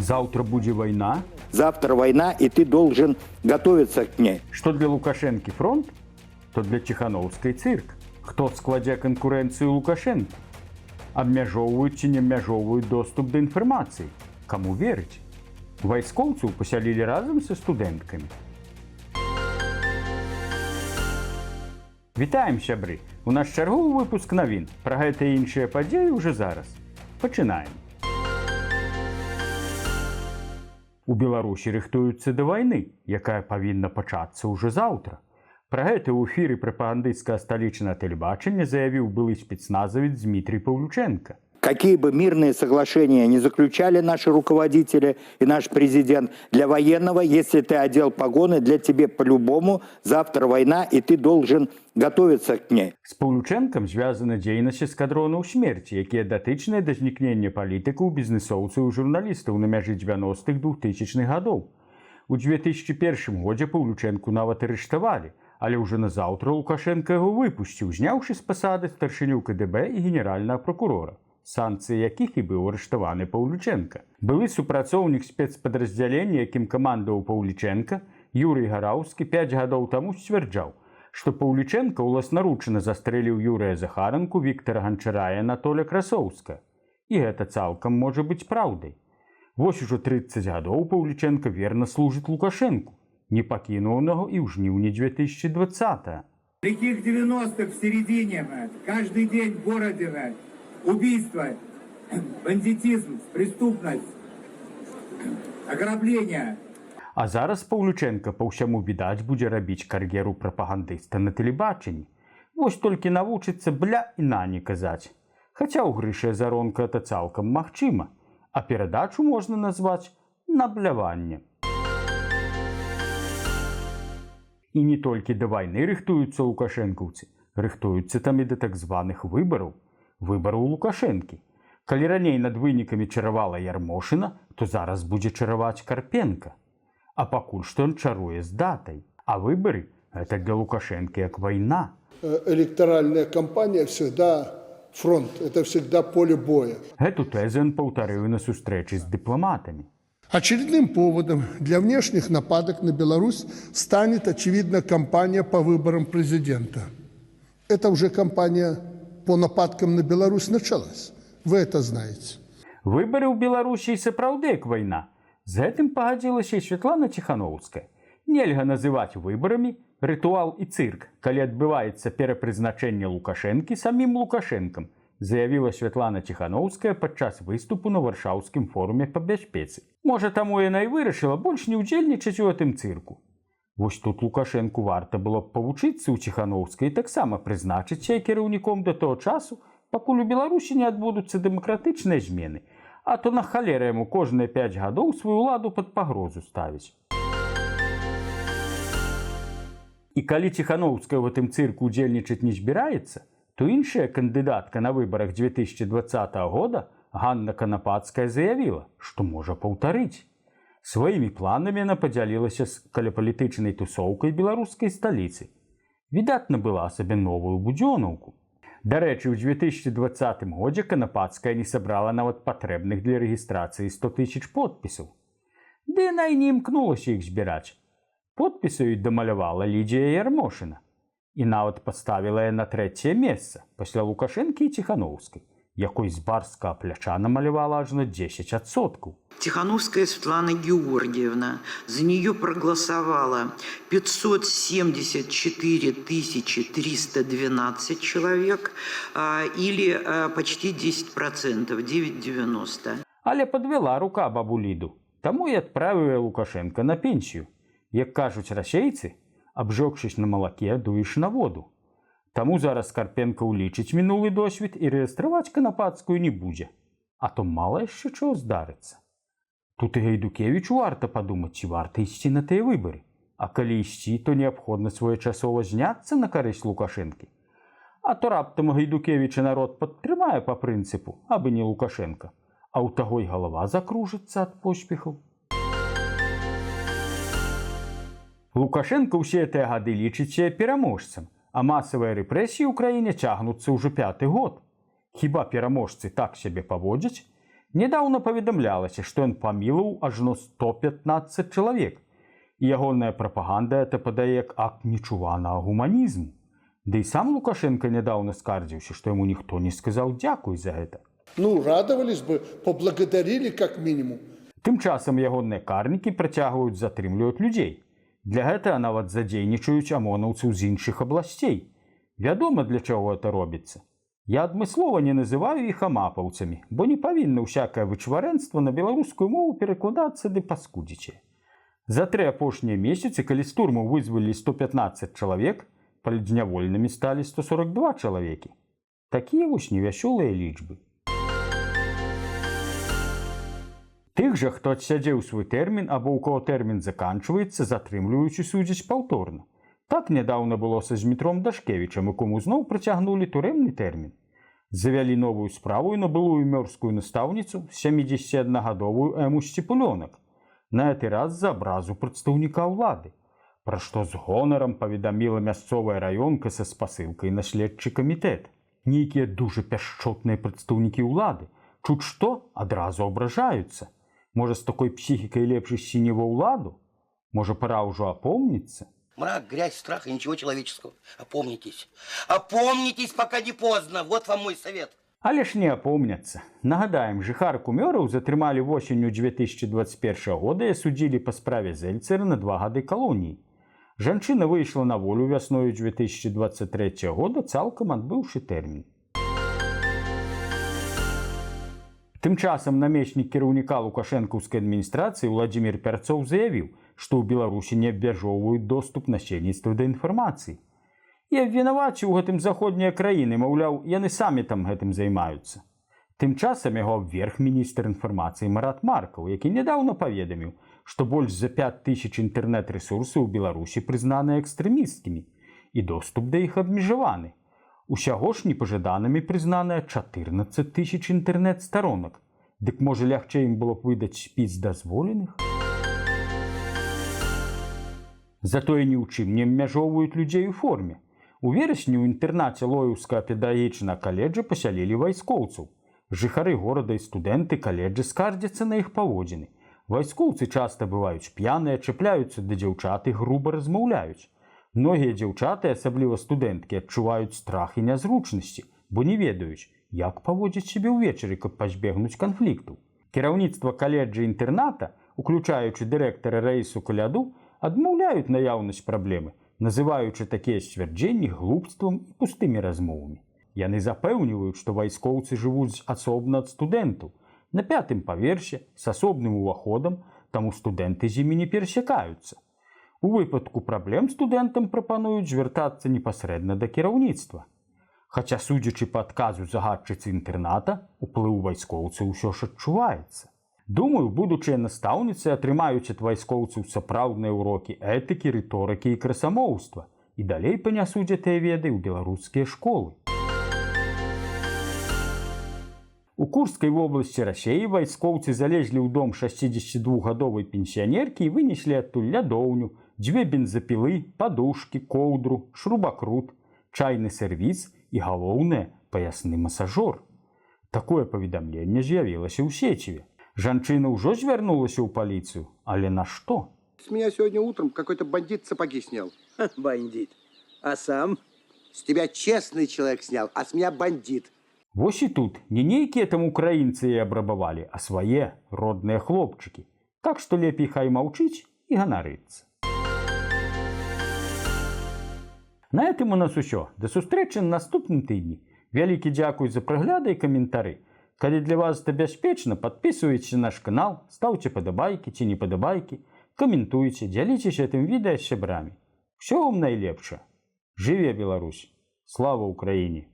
Завтра будет война. Завтра война, и ты должен готовиться к ней. Что для Лукашенки фронт, то для Тихановской цирк. Хто складе конкуренцию Лукашенко? Обмяжовывают чи не обмяжовывают доступ до информации? Кому верить? Вайскоўцаў пасялілі разом со студэнткамі. Вітаем, сябры! У нас чарговы выпуск навін. Пра гэта і іншыя падзеі ўжо зараз. Пачынаем. У Беларусі рыхтуюцца да вайны, якая павінна пачацца ўжо заўтра. Пра гэта ў эфіры прапагандысцкага сталічнага тэлебачання заявіў былы спецназавец Дмітрий Павлюченко. Какие бы мирные соглашения не заключали наши руководители и наш президент, для военного, если ты одел погоны, для тебя по-любому завтра война, и ты должен готовиться к ней. З Павлюченкам звязана дзейнасць эскадронаў смерці, якія датычныя да знікнення палітыкаў, бізнесоўцаў і журналістаў на мяжы 90-х 2000-х гадоў. У 2001 годзе Павлюченку нават арыштавалі, але ўжо назаўтра Лукашенко яго выпусціў, зняўшы з пасады старшыню КДБ і генеральнага прокурора, санкцыі якіх і быў арыштаваны Павлюченко. Былы супрацоўнік спецпадраздзялення, якім камандаваў Павлюченко, Юрый Гараўскі 5 гадоў таму сцвярджаў, што Павлюченко ўласнаручна застрэліў Юрыя Захаранку, Віктара Ганчара і Анатоля Красоўска. І гэта цалкам можа быць праўдай. Вось ужо 30 гадоў Павлюченко верна служыць Лукашенку, не пакінуў яго і ў жніўні 2020-го. Таких 90-х в середине, каждый день в городе, убийство, бандитизм, преступность, ограбление. А зараз Павлюченко па ўсяму відаць будзе рабіць кар'еру прапагандыста на тэлебачанні. Вось толькі навучыцца бля і на не казаць. Хаця ў Грышы Азаронка это цалкам магчыма, а перадачу можна назваць набляваннем. І не толькі да вайны рыхтуюцца лукашэнкаўцы, рыхтуюцца там і да так званых выбараў. Выбараў Лукашэнкі. Калі раней над вынікамі чаравала Ярмошына, то зараз будзе чараваць Карпенка. А пакуль што ён чаруе з датай. А выбары – это для Лукашенко як вайна. Электоральная кампания всегда фронт, это всегда поле боя. Гэту тэзу ён паўтарыў на сустрэчы з дыпламатамі. Очередным поводом для внешних нападок на Беларусь станет, очевидно, кампания по выборам президента. Это уже кампания по нападкам на Беларусь началась. Вы это знаете. Выбары ў Беларусі і сапраўды як вайна. З гэтым пагадзілася і Святлана Ціхановская. Нельга называць выбарамі рытуал і цырк, калі адбываецца перапрызначэнне Лукашэнкі самім Лукашэнкам, заявіла Святлана Ціхановская падчас выступу на Варшаўскім форуме па бяспецы. Можа, таму яна і вырашыла больш не ўдзельнічаць у гэтым цырку. Вось тут Лукашэнку варта было б павучыцца ў Ціхановскай і таксама прызначыць сябе кіраўніком да таго часу, пакуль у Беларусі не адбудуцца дэмакратычныя змены, а то на халеры яму кожныя 5 гадоў сваю ўладу пад пагрозу ставіць. І калі Ціхановская ў гэтым цырку ўдзельнічаць не збіраецца, то іншая кандыдатка на выбарах 2020 года, Ганна Канапацкая, заявіла, што можа паўтарыць. Сваімі планамі яна падзялілася з каляпалітычнай тусоўкай беларускай сталіцы. Відаць, набыла сабе новую будзёнаўку. Дарэчы, ў 2020 годзе Канапацкая не сабрала нават патрэбных для рэгістрацыі 100 000 подпісаў. Ды яна і не імкнулася іх збіраць. Подпісы ёй дамалявала Лідзія Ярмошына. І нават паставіла на 3-е месца пасля Лукашэнкі і Ціхановскай, якой з барскага пляча намалявала ажно 10%. Тихановская Светлана Георгиевна, за нее проголосовало 574 312 человек, или почти 10%, 9,90. Але подвела рука бабу Ліду, таму і адправіла Лукашенка на пенсію. Як кажуць расейцы, абжёгшись на малаке, дуеш на воду. Таму зараз Карпенка ўлічыць мінулы досвед і рэестраваць Канапацкую не будзе. А то мала яшчэ чаго здарыцца. Тут і Гайдукевічу варта падумаць, ці варта ісці на тыя выбары. А калі ісці, то неабходна своечасова зняцца на карысць Лукашэнкі. А то раптам Гайдукевіча народ падтрымае па прынцыпу, абы не Лукашенка, а ў таго й галава закружыцца ад поспехаў. Лукашенко ўсе гэтыя гады лічыць сябе пераможцам, а масавыя рэпрэсіі ў краіне цягнуцца ўжо 5-й год. Хіба пераможцы так сябе паводзяць? Нядаўна паведамлялася, што ён памілаваў ажно 115 чалавек. І ягоная прапаганда это падае як акт нечуванага гуманізму. Ды і сам Лукашенко нядаўна скардзіўся, што яму ніхто не сказаў дзякуй за гэта. Ну, радовались бы, поблагодарили как минимум. Тым часам ягоныя карнікі працягваюць затрымліваць людзей. Для гэтага нават задзейнічаюць амонаўцаў з іншых абласцей. Вядома, для чаго это робіцца. Я адмыслова не называю іх амапаўцамі, бо не павінна ўсякае вычварэнства на беларускую мову перакладацца ды паскудзічае. За 3 апошнія месяцы, калі з турмаў вызвалілі 115 чалавек, палідзнявольнымі сталі 142 чалавекі. Такія вось невясёлыя лічбы. Тых жа, хто адсядзеў свой тэрмін або ў каго тэрмін заканчваецца, затрымліваюць і судзяць паўторна. Так нядаўна было са Змітром Дашкевічам, якому зноў працягнулі турэмны тэрмін. Завялі новую справу і на былую мёрзкую настаўніцу 71гадовую Эму Сціпулёнак. На гэты раз за абразу прадстаўніка ўлады, пра што з гонарам паведаміла мясцовая раёнка са спасылкай на следчы камітэт. Нейкія дужа пяшчотныя прадстаўнікі ўлады, чуць што, адразу абражаюцца. Можа, з такой псіхікай лепш ісці не ва ўладу? Можа, пора ўжо апомніцца? Мрак, грязь, страх и ничего человеческого. Опомнитесь. Опомнитесь, пока не поздно. Вот вам мой совет. Але ж не апомняцца. Нагадаем, жыхарку Мёраў затрымалі восенню 2021 года і судзілі па справе Зельцера на 2 гады калоніі. Жанчына выйшла на волю вясною 2023 года, цалкам адбыўшы тэрмін. Тым часам намеснік кіраўніка лукашэнкаўскай адміністрацыі Владзімір Пярцоў заявіў, што ў Беларусі не абмяжоўваюць доступ насельніцтва да інфармацыі. І абвінаваціў у гэтым заходнія краіны, маўляў, яны самі там гэтым займаюцца. Тым часам яго абверг міністр інфармацыі Марат Маркаў, які нядаўна паведаміў, што больш за 5000 інтэрнэт-рэсурсаў у Беларусі прызнаны экстрэмісцкімі, і доступ да іх абмежаваны. Усяго ж непажаданымі прызнаныя 14 000 інтэрнэт-старонак. Дык можа лягчэй ім было б выдаць спіс дазволеных? Затое ні ў чым не абмяжоўваюць людзей у форме. У верасні ў інтэрнаце Лоеўскага педагагічнага каледжа пасялілі вайскоўцаў. Жыхары горада і студэнты каледжа скардзяцца на іх паводзіны. Вайскоўцы часта бываюць п'яныя, чапляюцца да дзяўчат і груба размаўляюць. Многія дзяўчаты, асабліва студэнткі, адчуваюць страх і нязручнасці, бо не ведаюць, як паводзіць сябе ўвечары, каб пазбегнуць канфліктаў. Кіраўніцтва каледжа і інтэрната, уключаючы дырэктара Раісу Каляду, адмаўляюць наяўнасць праблемы, называючы такія сцвярджэнні глупствам і пустымі размовамі. Яны запэўніваюць, што вайскоўцы жывуць асобна ад студэнтаў, на 5-м паверсе, з асобным уваходам, таму студэнты з імі не перасякаюцца. У выпадку праблем студэнтам прапануюць звяртацца непасрэдна да кіраўніцтва. Хаця, судзячы па адказу загадчыцы інтэрната, уплыў вайскоўцаў усё ж адчуваецца. Думаю, будучыя настаўніцы атрымаюць ад вайскоўцаў сапраўдныя ўрокі этыкі, рыторыкі і красамоўства і далей панясуць гэтыя веды ў беларускія школы. У Курскай вобласці Расеі вайскоўцы залезлі ў дом 62гадовай пенсіянеркі і вынеслі адтуль лядоўню, 2 бензапілы, падушкі, коўдру, шрубакрут, чайны сэрвіс і, галоўнае, паясны масажор. Такое паведамленне з'явілася ў сеціве. Жанчына ўжо звярнулася ў паліцыю, але на што? С меня сегодня утром какой-то бандит сапоги снял. Бандит. А сам? С тебя честный человек снял, а с меня бандит. Вось і тут не нейкія там украінцы і абрабавалі, а свае родныя хлопчыкі. Так што лепей хай маўчыць і ганарыцца. На гэтым у нас усё. Да сустрэчы на наступным тыдні. Вялікі дзякуй за прагляды і каментары. Калі для вас это бяспечна, падпісвайцеся на наш канал, стаўце падабайкі ці не падабайкі, каментуйце, дзяліцеся гэтым відэа з сябрамі. Усё вам найлепшае. Жыве Беларусь! Слава Украіне!